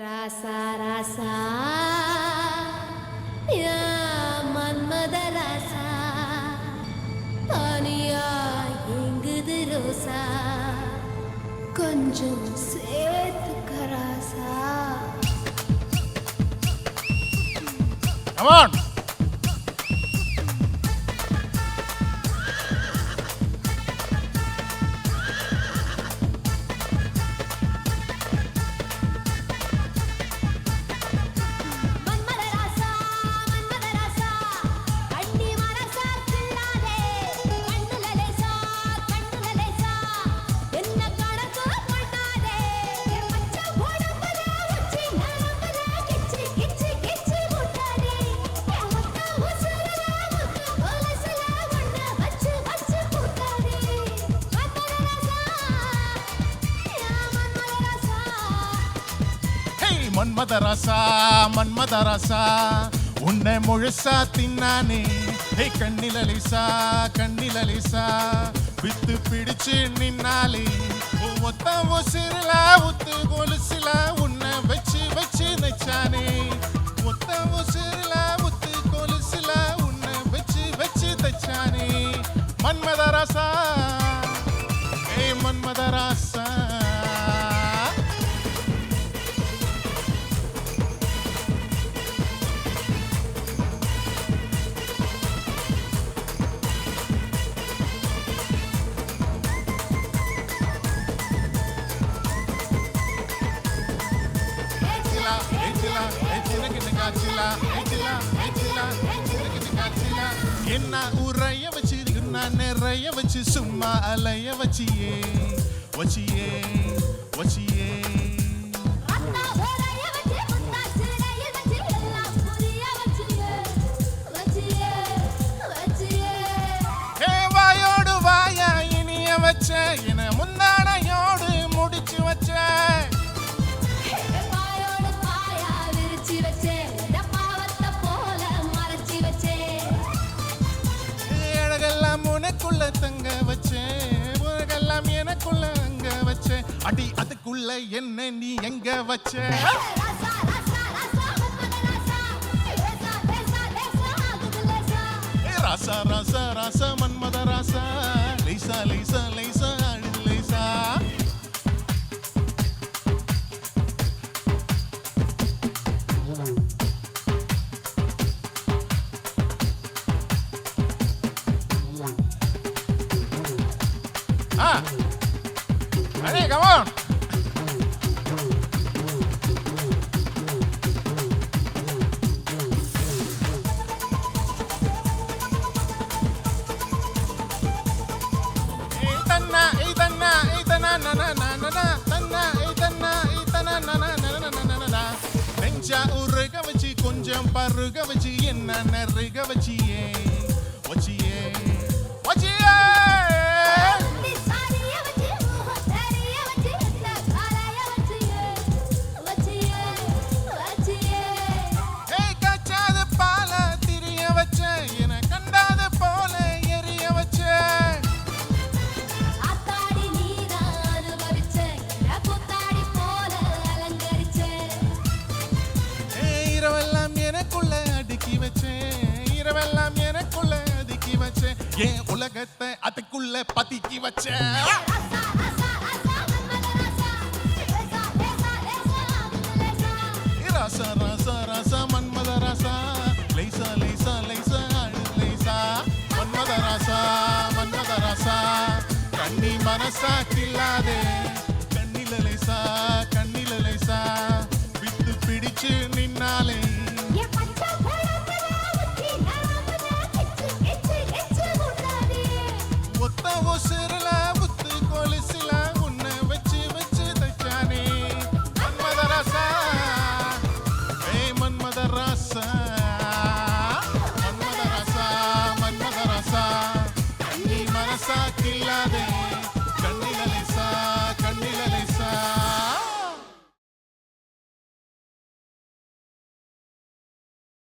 ராசா ராசா யா மன்மத ராசா தானியா எங்குது ரோசா கொஞ்சம் சேர்த்துக்க ராசா. Come on. மன்மத ராசா மன்மத ராசா உன்னை முழுசா தின்னானே கண்ணில லேசா கண்ணில லேசா வித்து பிடிச்சு நின்னாலே ஒத்த உசிரல உத்து கொலுசில உன்னை வச்சு வச்சு நச்சானே ஒத்த உசிரல உத்து கொலுசில உன்னை வச்சு வச்சு தச்சானே மன்மத ராசா மன்மத ராசா. என்ன உரைய வச்சு நான் நிறைய வச்சு சும்மா அலைய வச்சியே வச்சியே வச்சியே வாயோடு வாயா இனிய வச்ச என முந்தானையோடு முடிச்சு வச்ச உனக்குள்ள தங்க வச்சேன் உலகெல்லாம் எனக்குள்ள அங்க வச்சேன் அடி அதுக்குள்ள என்ன நீ எங்க வச்ச ராசா ராசா ராசா மன்மத ராசா லேசா லேசா லேசா அழு லேசா. Ready, come on. நெஞ்சா உருக வச்சு கொஞ்சம் பருக வச்சு என்ன நெருக வச்சியே வச்சியே வச்சியே இரவெல்லாம் எனக்குள்ள அடுக்கி வச்சேன் ஏன் உலகத்தை அதுக்குள்ள பதுக்கி வச்சேன். ராசா ராசா ராசா மன்மத ராசா லேசா லேசா லேசா அழு லேசா மன்மத ராசா கண்ணி மனசா கில்லாதே